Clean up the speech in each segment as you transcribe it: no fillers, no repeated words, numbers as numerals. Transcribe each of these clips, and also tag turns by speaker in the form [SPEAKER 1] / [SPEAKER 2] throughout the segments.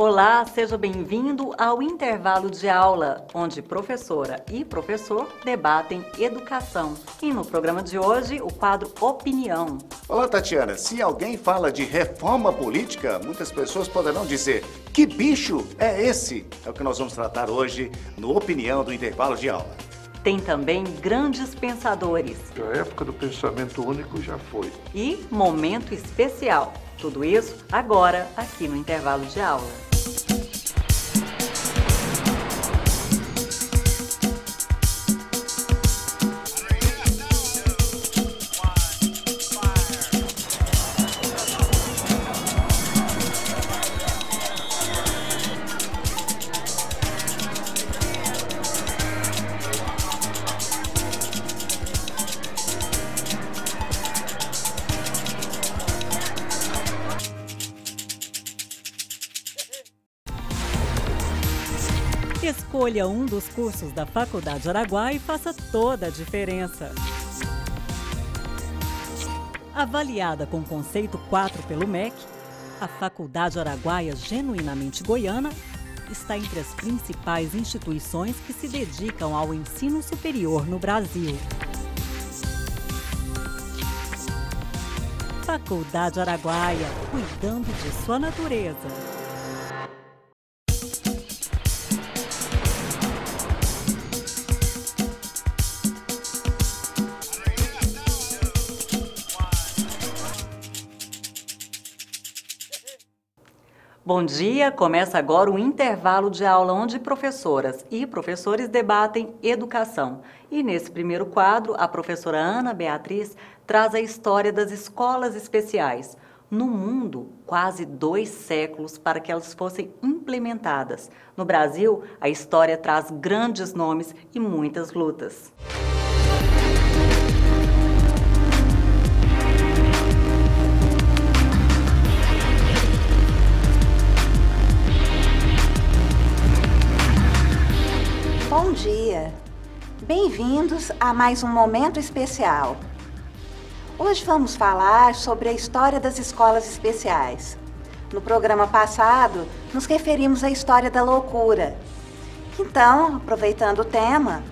[SPEAKER 1] Olá, seja bem-vindo ao intervalo de aula, onde professora e professor debatem educação. E no programa de hoje, o quadro Opinião.
[SPEAKER 2] Olá, Tatiana. Se alguém fala de reforma política, muitas pessoas poderão dizer: que bicho é esse? É o que nós vamos tratar hoje no Opinião do intervalo de aula.
[SPEAKER 1] Tem também grandes pensadores.
[SPEAKER 3] A época do pensamento único já foi.
[SPEAKER 1] E momento especial. Tudo isso agora, aqui no intervalo de aula. Escolha um dos cursos da Faculdade Araguaia e faça toda a diferença. Avaliada com conceito 4 pelo MEC, a Faculdade Araguaia Genuinamente Goiana está entre as principais instituições que se dedicam ao ensino superior no Brasil. Faculdade Araguaia, cuidando de sua natureza. Bom dia, começa agora o intervalo de aula onde professoras e professores debatem educação. E nesse primeiro quadro, a professora Ana Beatriz traz a história das escolas especiais. No mundo, quase 2 séculos para que elas fossem implementadas. No Brasil, a história traz grandes nomes e muitas lutas.
[SPEAKER 4] Bom dia! Bem-vindos a mais um momento especial. Hoje vamos falar sobre a história das escolas especiais. No programa passado, nos referimos à história da loucura. Então, aproveitando o tema,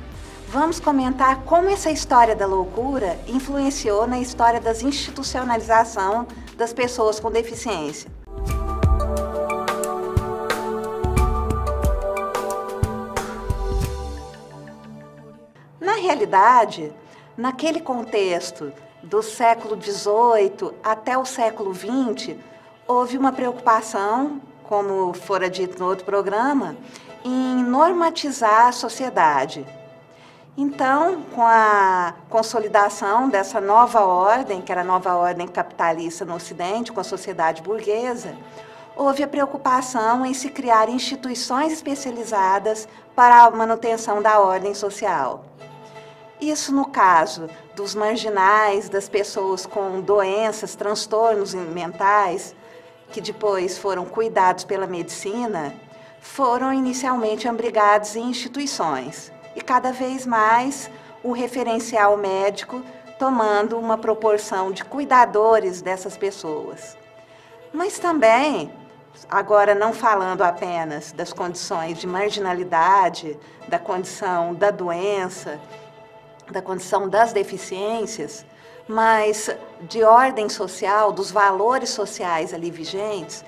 [SPEAKER 4] vamos comentar como essa história da loucura influenciou na história da institucionalização das pessoas com deficiência. Na realidade, naquele contexto do século XVIII até o século XX, houve uma preocupação, como fora dito no outro programa, em normatizar a sociedade. Então, com a consolidação dessa nova ordem, que era a nova ordem capitalista no Ocidente, com a sociedade burguesa, houve a preocupação em se criar instituições especializadas para a manutenção da ordem social. Isso no caso dos marginais, das pessoas com doenças, transtornos mentais, que depois foram cuidados pela medicina, foram inicialmente abrigados em instituições. E cada vez mais o referencial médico tomando uma proporção de cuidadores dessas pessoas. Mas também, agora não falando apenas das condições de marginalidade, da condição da doença, da condição das deficiências, mas de ordem social, dos valores sociais ali vigentes,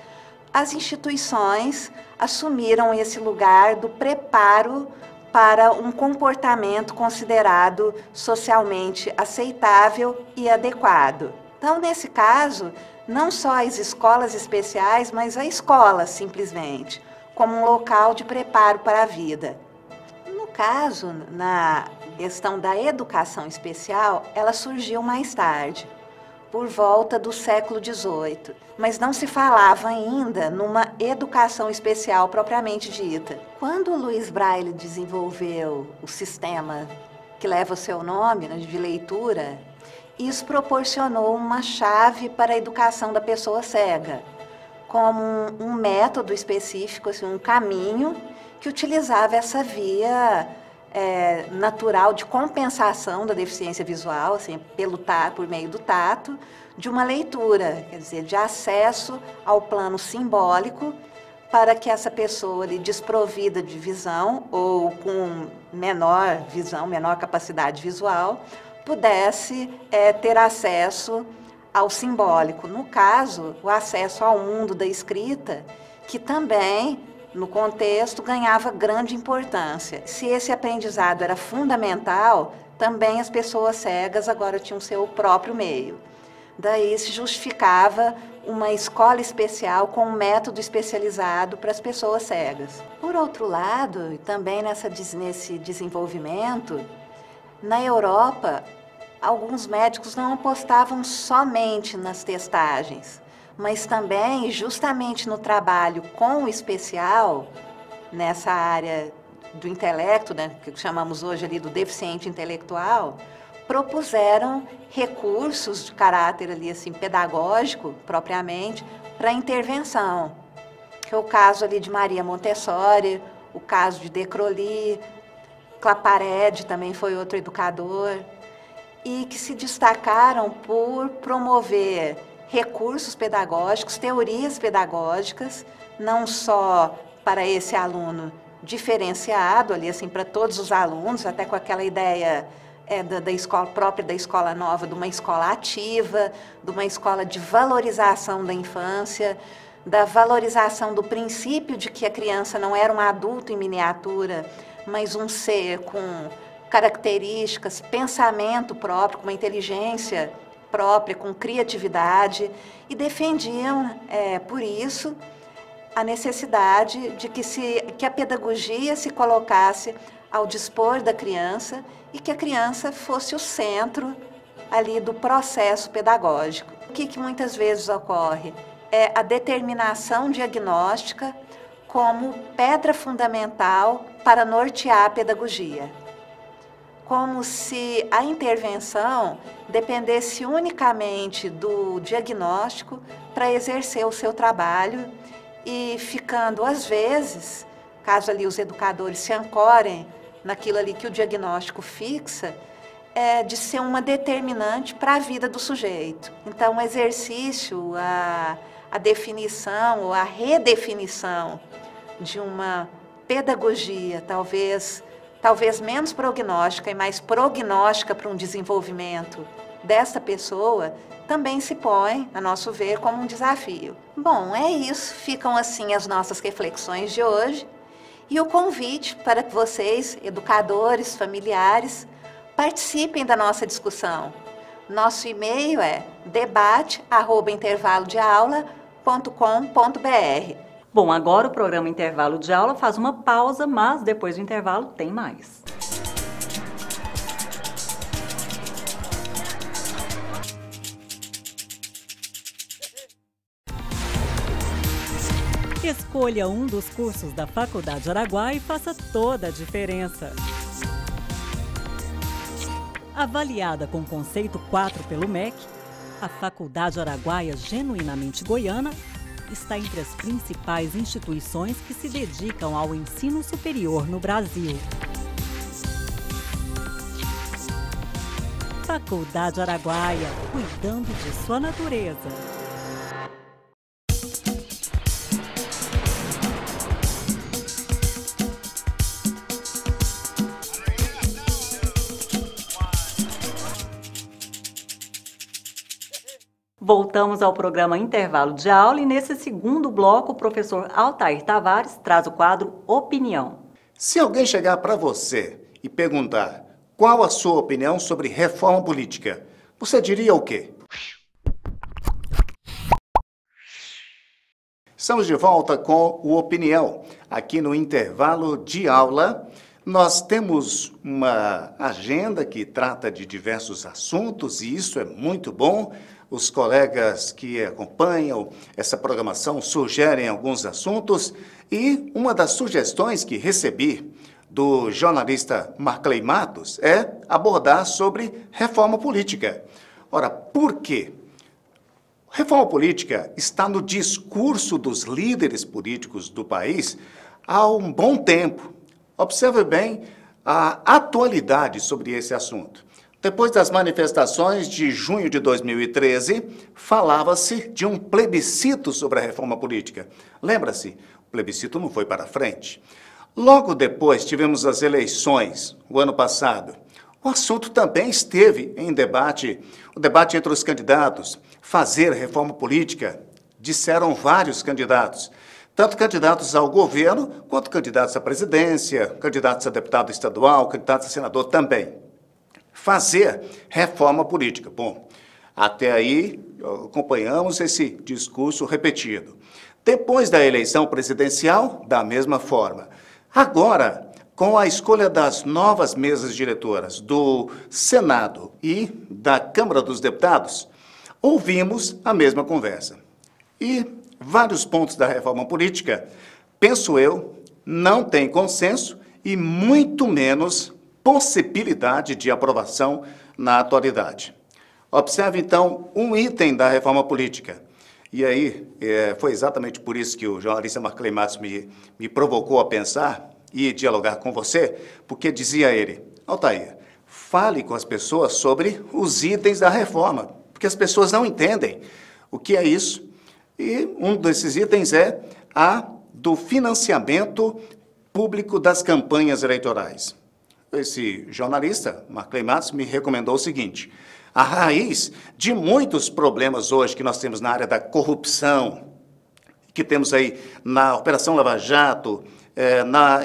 [SPEAKER 4] as instituições assumiram esse lugar do preparo para um comportamento considerado socialmente aceitável e adequado. Então, nesse caso, não só as escolas especiais, mas a escola, simplesmente, como um local de preparo para a vida. No caso, na questão da educação especial, ela surgiu mais tarde, por volta do século XVIII, mas não se falava ainda numa educação especial propriamente dita. Quando Louis Braille desenvolveu o sistema que leva o seu nome, né, de leitura, isso proporcionou uma chave para a educação da pessoa cega, como um método específico, assim, um caminho que utilizava essa via natural de compensação da deficiência visual, assim, por meio do tato, de uma leitura, quer dizer, de acesso ao plano simbólico para que essa pessoa ali, desprovida de visão ou com menor visão, menor capacidade visual, pudesse ter acesso ao simbólico. No caso, o acesso ao mundo da escrita, que também, no contexto, ganhava grande importância. Se esse aprendizado era fundamental, também as pessoas cegas agora tinham seu próprio meio. Daí se justificava uma escola especial com um método especializado para as pessoas cegas. Por outro lado, e também nesse desenvolvimento, na Europa, alguns médicos não apostavam somente nas testagens, mas também, justamente no trabalho com o especial, nessa área do intelecto, né, que chamamos hoje ali do deficiente intelectual, propuseram recursos de caráter ali, assim, pedagógico, propriamente, para intervenção. Que é o caso ali de Maria Montessori, o caso de De Crowley, Claparede também foi outro educador, e que se destacaram por promover recursos pedagógicos, teorias pedagógicas, não só para esse aluno diferenciado, ali assim, para todos os alunos, até com aquela ideia da escola própria, da escola nova, de uma escola ativa, de uma escola de valorização da infância, da valorização do princípio de que a criança não era um adulto em miniatura, mas um ser com características, pensamento próprio, com uma inteligência própria, com criatividade, e defendiam, por isso, a necessidade de que a pedagogia se colocasse ao dispor da criança e que a criança fosse o centro ali do processo pedagógico. O que muitas vezes ocorre? É a determinação diagnóstica como pedra fundamental para nortear a pedagogia. Como se a intervenção dependesse unicamente do diagnóstico para exercer o seu trabalho e ficando, às vezes, caso ali os educadores se ancorem naquilo ali que o diagnóstico fixa, de ser uma determinante para a vida do sujeito. Então, o exercício, a definição ou a redefinição de uma pedagogia talvez menos prognóstica e mais prognóstica para um desenvolvimento dessa pessoa, também se põe, a nosso ver, como um desafio. Bom, é isso. Ficam assim as nossas reflexões de hoje e o convite para que vocês, educadores, familiares, participem da nossa discussão. Nosso e-mail é debate@intervalodeaula.com.br.
[SPEAKER 1] Bom, agora o programa Intervalo de Aula faz uma pausa, mas depois do intervalo tem mais. Escolha um dos cursos da Faculdade Araguaia e faça toda a diferença. Avaliada com conceito 4 pelo MEC, a Faculdade Araguaia Genuinamente Goiana está entre as principais instituições que se dedicam ao ensino superior no Brasil. Faculdade Araguaia, cuidando de sua natureza. Voltamos ao programa Intervalo de Aula e nesse segundo bloco o professor Altair Tavares traz o quadro Opinião.
[SPEAKER 2] Se alguém chegar para você e perguntar qual a sua opinião sobre reforma política, você diria o quê? Estamos de volta com o Opinião. Aqui no Intervalo de Aula, nós temos uma agenda que trata de diversos assuntos e isso é muito bom. Os colegas que acompanham essa programação sugerem alguns assuntos e uma das sugestões que recebi do jornalista Marclay Matos é abordar sobre reforma política. Ora, por quê? Reforma política está no discurso dos líderes políticos do país há um bom tempo. Observe bem a atualidade sobre esse assunto. Depois das manifestações de junho de 2013, falava-se de um plebiscito sobre a reforma política. Lembra-se? plebiscito não foi para frente. Logo depois tivemos as eleições, o ano passado. O assunto também esteve em debate, o debate entre os candidatos, fazer reforma política, disseram vários candidatos, tanto candidatos ao governo, quanto candidatos à presidência, candidatos a deputado estadual, candidatos a senador também. Fazer reforma política. Bom, até aí acompanhamos esse discurso repetido. Depois da eleição presidencial, da mesma forma. Agora, com a escolha das novas mesas diretoras do Senado e da Câmara dos Deputados, ouvimos a mesma conversa. E vários pontos da reforma política, penso eu, não têm consenso e muito menos possibilidade de aprovação na atualidade. Observe, então, um item da reforma política. E aí, foi exatamente por isso que o jornalista Marclay Matos me provocou a pensar e dialogar com você, porque dizia ele, Altair, fale com as pessoas sobre os itens da reforma, porque as pessoas não entendem o que é isso. E um desses itens é a do financiamento público das campanhas eleitorais. Esse jornalista, Marclay Matos, me recomendou o seguinte, a raiz de muitos problemas hoje que nós temos na área da corrupção, que temos aí na Operação Lava Jato,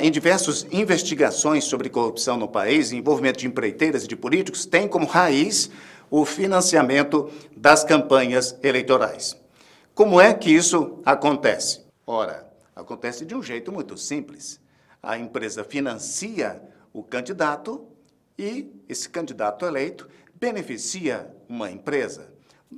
[SPEAKER 2] em diversas investigações sobre corrupção no país, envolvimento de empreiteiras e de políticos, tem como raiz o financiamento das campanhas eleitorais. Como é que isso acontece? Ora, acontece de um jeito muito simples. A empresa financia o candidato e esse candidato eleito beneficia uma empresa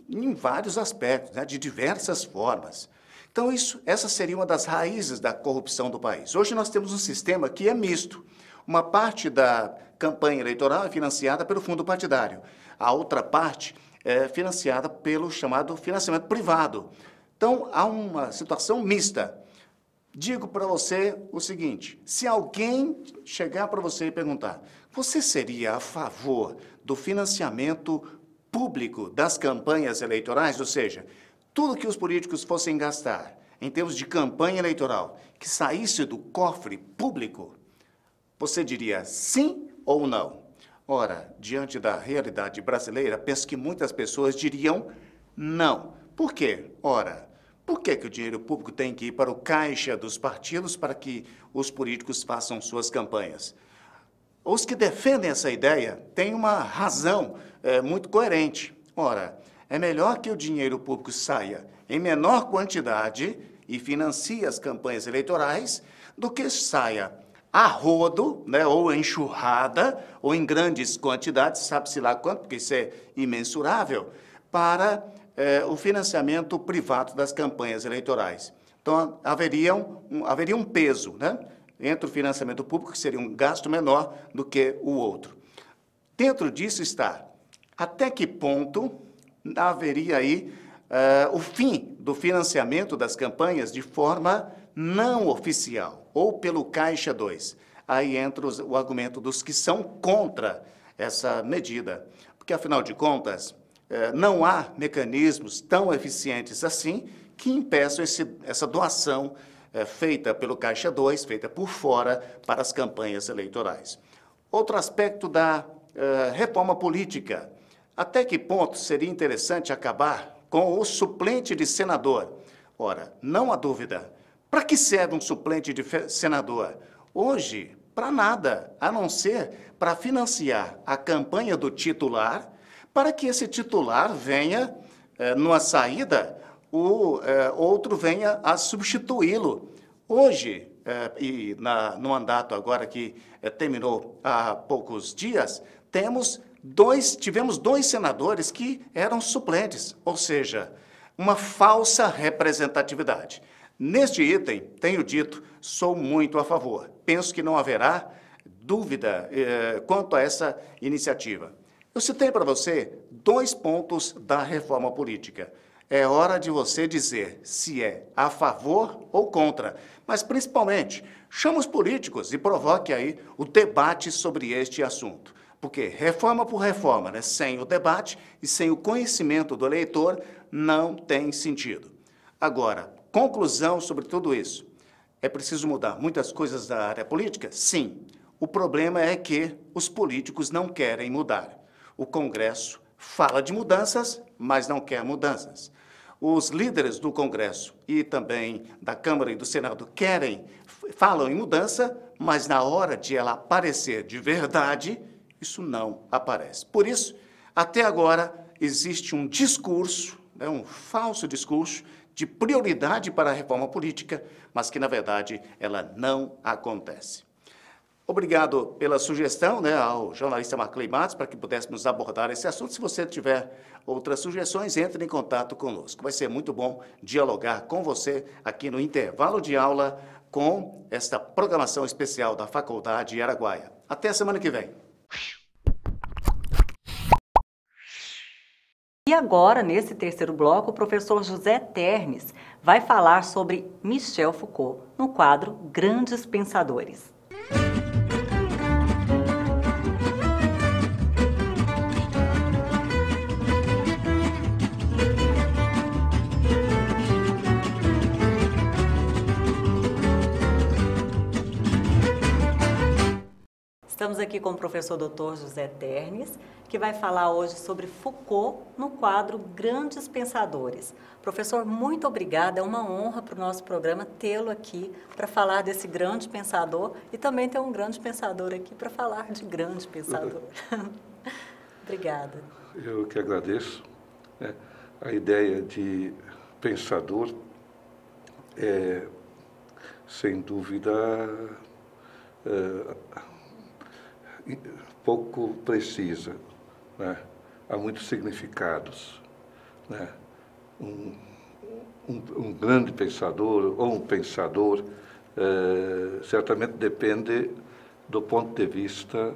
[SPEAKER 2] em vários aspectos, né, de diversas formas. Então, essa seria uma das raízes da corrupção do país. Hoje nós temos um sistema que é misto. Uma parte da campanha eleitoral é financiada pelo fundo partidário. A outra parte é financiada pelo chamado financiamento privado. Então, há uma situação mista. Digo para você o seguinte, se alguém chegar para você e perguntar, você seria a favor do financiamento público das campanhas eleitorais, ou seja, tudo que os políticos fossem gastar em termos de campanha eleitoral, que saísse do cofre público, você diria sim ou não? Ora, diante da realidade brasileira, penso que muitas pessoas diriam não. Por quê? Ora, por que o dinheiro público tem que ir para o caixa dos partidos para que os políticos façam suas campanhas? Os que defendem essa ideia têm uma razão muito coerente. Ora, é melhor que o dinheiro público saia em menor quantidade e financie as campanhas eleitorais do que saia a rodo, né, ou enxurrada, ou em grandes quantidades, sabe-se lá quanto, porque isso é imensurável, para o financiamento privado das campanhas eleitorais. Então, haveria um peso, né, entre o financiamento público, que seria um gasto menor do que o outro. Dentro disso está, até que ponto haveria aí o fim do financiamento das campanhas de forma não oficial, ou pelo Caixa 2. Aí entra o argumento dos que são contra essa medida, porque, afinal de contas, não há mecanismos tão eficientes assim que impeçam essa doação feita pelo Caixa 2, feita por fora, para as campanhas eleitorais. Outro aspecto da reforma política. Até que ponto seria interessante acabar com o suplente de senador? Ora, não há dúvida. Para que serve um suplente de senador? Hoje, para nada, a não ser para financiar a campanha do titular, para que esse titular venha, numa saída, o outro venha a substituí-lo. Hoje, no mandato agora que terminou há poucos dias, tivemos dois senadores que eram suplentes, ou seja, uma falsa representatividade. Neste item, tenho dito, sou muito a favor. Penso que não haverá dúvida quanto a essa iniciativa. Eu citei para você 2 pontos da reforma política. É hora de você dizer se é a favor ou contra, mas principalmente, chame os políticos e provoque aí o debate sobre este assunto. Porque reforma por reforma, né, sem o debate e sem o conhecimento do eleitor, não tem sentido. Agora, conclusão sobre tudo isso. É preciso mudar muitas coisas da área política? Sim. O problema é que os políticos não querem mudar. O Congresso fala de mudanças, mas não quer mudanças. Os líderes do Congresso e também da Câmara e do Senado falam em mudança, mas na hora de ela aparecer de verdade, isso não aparece. Por isso, até agora, existe um discurso, um falso discurso de prioridade para a reforma política, mas que, na verdade, ela não acontece. Obrigado pela sugestão, ao jornalista Marclay Matos, para que pudéssemos abordar esse assunto. Se você tiver outras sugestões, entre em contato conosco. Vai ser muito bom dialogar com você aqui no intervalo de aula com esta programação especial da Faculdade Araguaia. Até a semana que vem.
[SPEAKER 1] E agora, nesse terceiro bloco, o professor José Ternes vai falar sobre Michel Foucault, no quadro Grandes Pensadores. Estamos aqui com o professor Dr. José Ternes, que vai falar hoje sobre Foucault no quadro Grandes Pensadores. Professor, muito obrigada, é uma honra para o nosso programa tê-lo aqui para falar desse grande pensador e também ter um grande pensador aqui para falar de grande pensador. Obrigada.
[SPEAKER 3] Eu que agradeço. A ideia de pensador é, sem dúvida, pouco precisa, Há muitos significados, Um grande pensador ou um pensador certamente depende do ponto de vista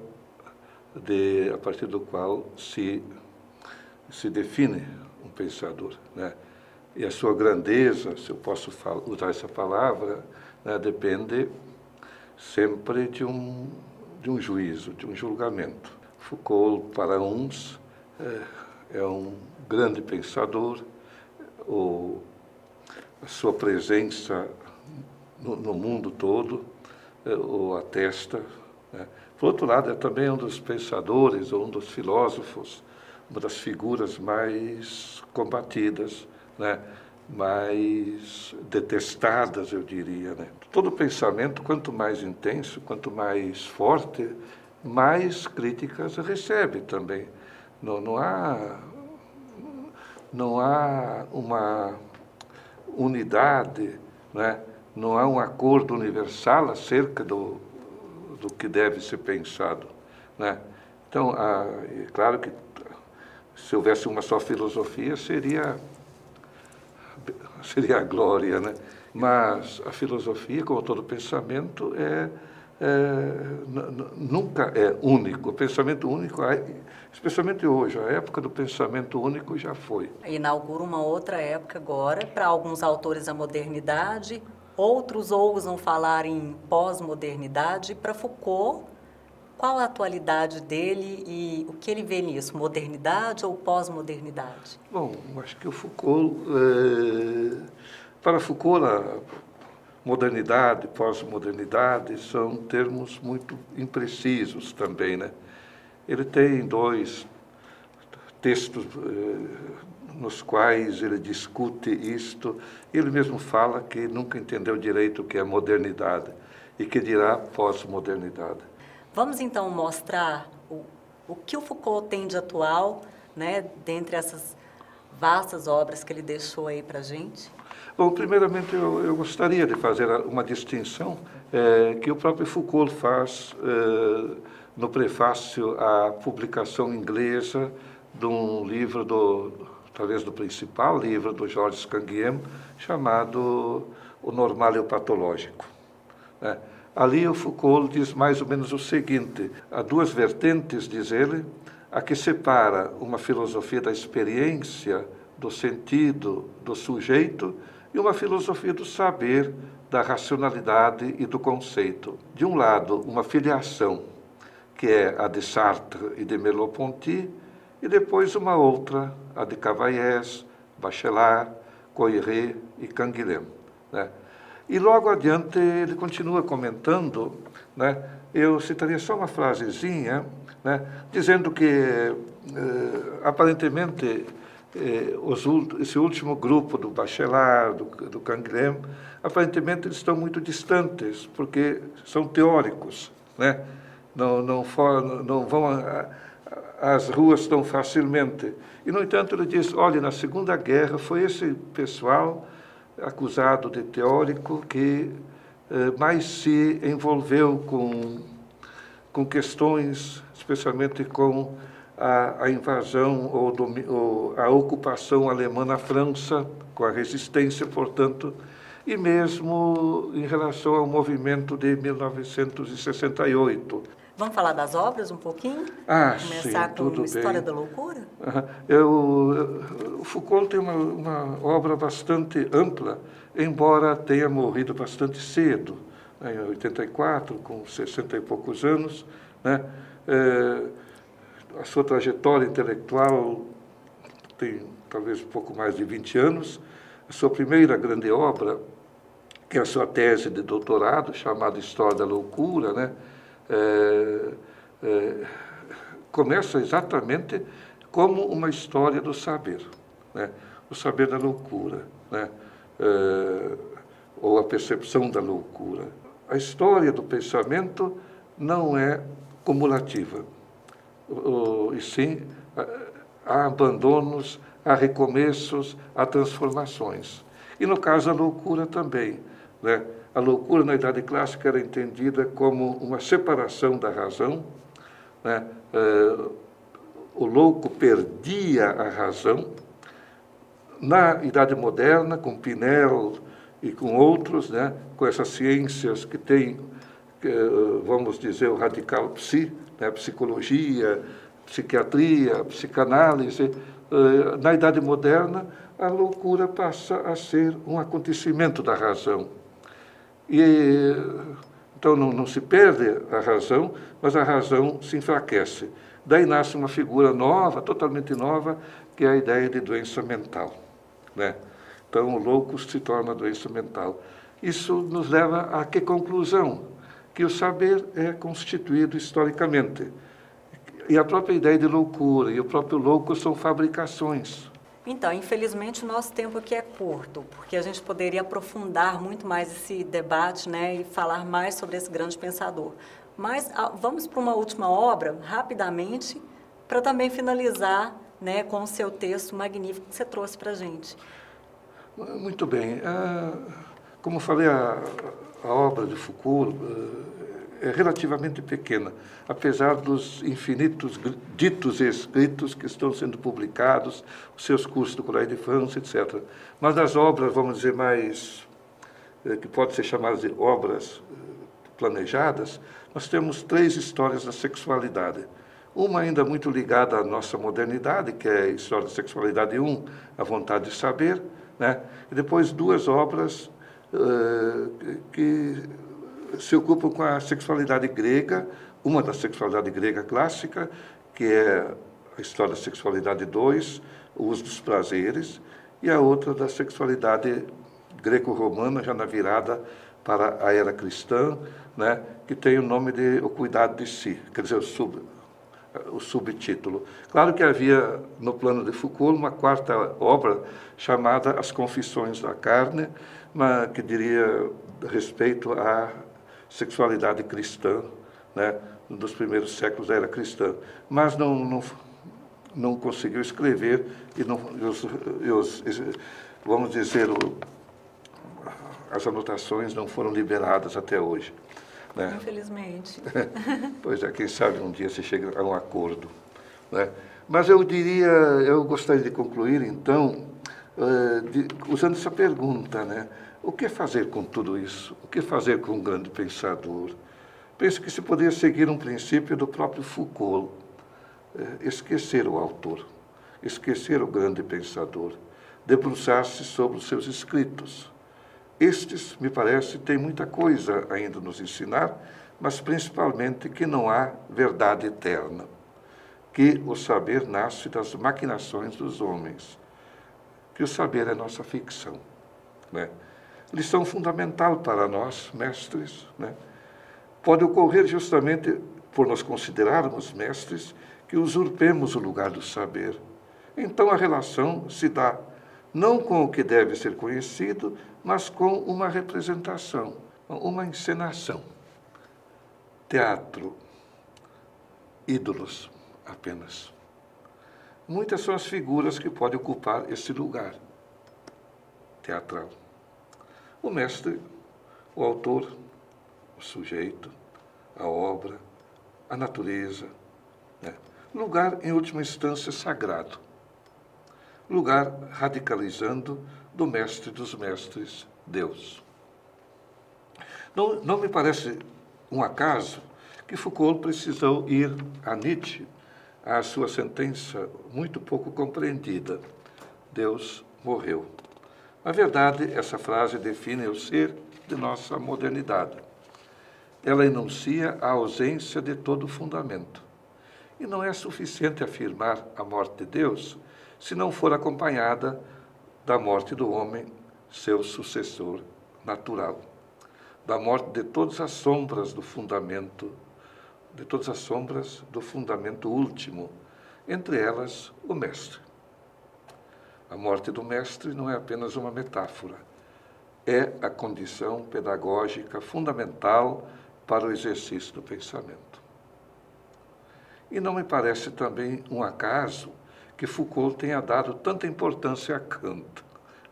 [SPEAKER 3] a partir do qual se define um pensador, E a sua grandeza, se eu posso usar essa palavra, depende sempre de um juízo, de um julgamento. Foucault, para uns, é um grande pensador, a sua presença no mundo todo o atesta. Por outro lado, é também um dos pensadores, ou um dos filósofos, uma das figuras mais combatidas, mais detestadas, eu diria. Todo pensamento, quanto mais intenso, quanto mais forte, mais críticas recebe também. Não há uma unidade, não há um acordo universal acerca do que deve ser pensado. Então, é claro que se houvesse uma só filosofia, seria a glória, Mas a filosofia, como todo pensamento, nunca é único. O pensamento único, especialmente hoje, a época do pensamento único já foi.
[SPEAKER 1] Inaugura uma outra época agora, para alguns autores a modernidade, outros ousam falar em pós-modernidade. Para Foucault, qual a atualidade dele e o que ele vê nisso? Modernidade ou pós-modernidade?
[SPEAKER 3] Bom, acho que o Foucault, para Foucault, a modernidade, pós-modernidade são termos muito imprecisos também, Ele tem dois textos nos quais ele discute isto. Ele mesmo fala que nunca entendeu direito o que é modernidade e que dirá pós-modernidade.
[SPEAKER 1] Vamos então mostrar o que o Foucault tem de atual, dentre essas vastas obras que ele deixou aí para a gente?
[SPEAKER 3] Bom, primeiramente eu gostaria de fazer uma distinção que o próprio Foucault faz no prefácio à publicação inglesa de um livro, talvez do principal livro do Georges Canguilhem, chamado O Normal e o Patológico. Ali o Foucault diz mais ou menos o seguinte: há duas vertentes, diz ele, a que separa uma filosofia da experiência, do sentido, do sujeito, e uma filosofia do saber, da racionalidade e do conceito. De um lado, uma filiação, que é a de Sartre e de Merleau-Ponty, e depois uma outra, a de Cavaillés, Bachelard, Coiré e Canguilhem. E logo adiante ele continua comentando, né? Eu citaria só uma frasezinha, né? Dizendo que, aparentemente, esse último grupo do Bachelard, do Canguilhem, aparentemente eles estão muito distantes, porque são teóricos, né? Não vão às ruas tão facilmente. E, no entanto, ele diz, olha, na Segunda Guerra foi esse pessoal acusado de teórico que mais se envolveu com questões, especialmente com a invasão ou a ocupação alemã na França, com a resistência, portanto, e mesmo em relação ao movimento de 1968.
[SPEAKER 1] Vamos falar das obras um pouquinho?
[SPEAKER 3] Sim,
[SPEAKER 1] Começar com
[SPEAKER 3] tudo
[SPEAKER 1] História
[SPEAKER 3] bem.
[SPEAKER 1] da Loucura?
[SPEAKER 3] O Foucault tem uma obra bastante ampla, embora tenha morrido bastante cedo, né, em 84, com 60 e poucos anos, né? A sua trajetória intelectual tem talvez um pouco mais de 20 anos. A sua primeira grande obra, que é a sua tese de doutorado, chamada História da Loucura, né? Começa exatamente como uma história do saber, né? O saber da loucura, né? Ou a percepção da loucura. A história do pensamento não é cumulativa, e sim há abandonos, há recomeços, há transformações. E no caso a loucura também, né? A loucura na Idade Clássica era entendida como uma separação da razão, né? O louco perdia a razão. Na Idade Moderna, com Pinel e com outros, né? Com essas ciências que têm, vamos dizer, o radical psi, né? Psicologia, psiquiatria, psicanálise, na Idade Moderna, a loucura passa a ser um acontecimento da razão. Então, não se perde a razão, mas a razão se enfraquece. Daí nasce uma figura nova, totalmente nova, que é a ideia de doença mental, né? Então, o louco se torna doença mental. Isso nos leva a que conclusão? Que o saber é constituído historicamente. E a própria ideia de loucura e o próprio louco são fabricações.
[SPEAKER 1] Então, infelizmente, o nosso tempo aqui é curto, porque a gente poderia aprofundar muito mais esse debate, né, e falar mais sobre esse grande pensador. Mas vamos para uma última obra, rapidamente, para também finalizar, né, com o seu texto magnífico que você trouxe para a gente.
[SPEAKER 3] Muito bem. Como falei, a obra de Foucault é relativamente pequena, apesar dos infinitos ditos e escritos que estão sendo publicados, os seus cursos do Collège de France, etc. Mas das obras, vamos dizer, mais, que podem ser chamadas de obras planejadas, nós temos 3 histórias da sexualidade. Uma ainda muito ligada à nossa modernidade, que é a História da Sexualidade 1, A Vontade de Saber, né? E depois 2 obras que se ocupam com a sexualidade grega, uma da sexualidade grega clássica, que é a História da Sexualidade 2, o Uso dos Prazeres, e a outra da sexualidade greco-romana, já na virada para a era cristã, né, que tem o nome de O Cuidado de Si, quer dizer, o subtítulo. Claro que havia, no plano de Foucault, uma 4ª obra chamada As Confissões da Carne, que diria respeito à sexualidade cristã, né, dos primeiros séculos da era cristã, mas não conseguiu escrever e vamos dizer, as anotações não foram liberadas até hoje, né?
[SPEAKER 1] Infelizmente.
[SPEAKER 3] Pois é, quem sabe um dia se chega a um acordo, né? Mas eu gostaria de concluir, então, usando essa pergunta, né? O que fazer com tudo isso? O que fazer com um grande pensador? Penso que se poderia seguir um princípio do próprio Foucault, esquecer o autor, esquecer o grande pensador, debruçar-se sobre os seus escritos. Estes, me parece, têm muita coisa ainda a nos ensinar, mas principalmente que não há verdade eterna, que o saber nasce das maquinações dos homens, que o saber é nossa ficção, né? lição fundamental para nós, mestres, né? Pode ocorrer justamente por nos considerarmos mestres que usurpemos o lugar do saber. Então a relação se dá não com o que deve ser conhecido, mas com uma representação, uma encenação. Teatro, ídolos apenas. Muitas são as figuras que podem ocupar esse lugar teatral. O mestre, o autor, o sujeito, a obra, a natureza, né? Lugar, em última instância, sagrado. Lugar radicalizando do mestre dos mestres, Deus. Não me parece um acaso que Foucault precisou ir a Nietzsche, a sua sentença muito pouco compreendida. Deus morreu. Na verdade, essa frase define o ser de nossa modernidade. Ela enuncia a ausência de todo fundamento. E não é suficiente afirmar a morte de Deus se não for acompanhada da morte do homem, seu sucessor natural, da morte de todas as sombras do fundamento, último, entre elas o mestre. A morte do mestre não é apenas uma metáfora, é a condição pedagógica fundamental para o exercício do pensamento. E não me parece também um acaso que Foucault tenha dado tanta importância a Kant,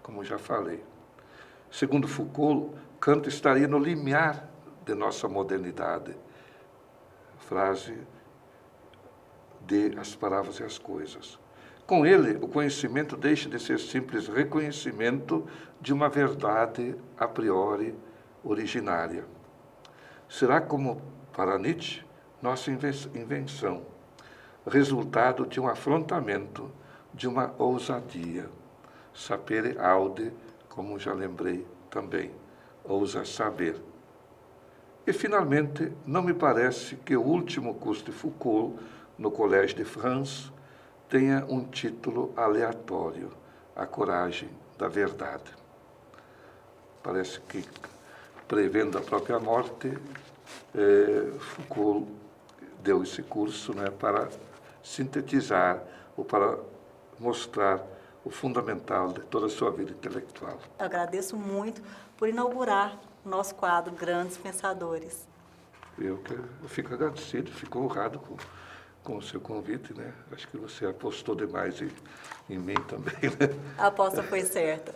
[SPEAKER 3] como já falei. Segundo Foucault, Kant estaria no limiar de nossa modernidade. Frase de As Palavras e as Coisas. Com ele, o conhecimento deixa de ser simples reconhecimento de uma verdade a priori originária. Será como para Nietzsche, nossa invenção, resultado de um afrontamento, de uma ousadia. Sapere aude, como já lembrei também, ousa saber. E, finalmente, não me parece que o último curso de Foucault, no Collège de France, tenha um título aleatório, A Coragem da Verdade. Parece que, prevendo a própria morte, Foucault deu esse curso, né, para sintetizar ou para mostrar o fundamental de toda a sua vida intelectual.
[SPEAKER 1] Eu agradeço muito por inaugurar o nosso quadro Grandes Pensadores.
[SPEAKER 3] Eu fico agradecido, fico honrado com o seu convite, né? Acho que você apostou demais em mim também, né?
[SPEAKER 1] A aposta foi certa.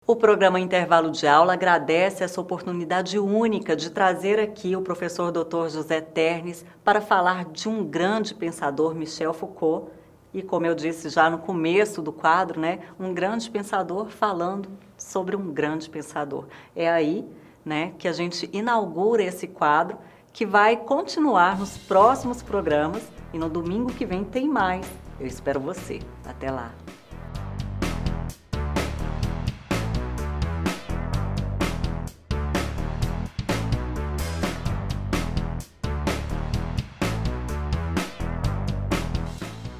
[SPEAKER 1] O programa Intervalo de Aula agradece essa oportunidade única de trazer aqui o professor Dr. José Ternes para falar de um grande pensador, Michel Foucault, e como eu disse já no começo do quadro, né, um grande pensador falando sobre um grande pensador. É aí, né, que a gente inaugura esse quadro, que vai continuar nos próximos programas, e no domingo que vem tem mais. Eu espero você. Até lá.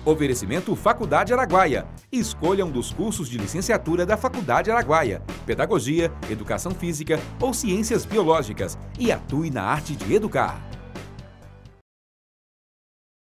[SPEAKER 5] Oferecimento Faculdade Araguaia. Escolha um dos cursos de licenciatura da Faculdade Araguaia, Pedagogia, Educação Física ou Ciências Biológicas e atue na arte de educar.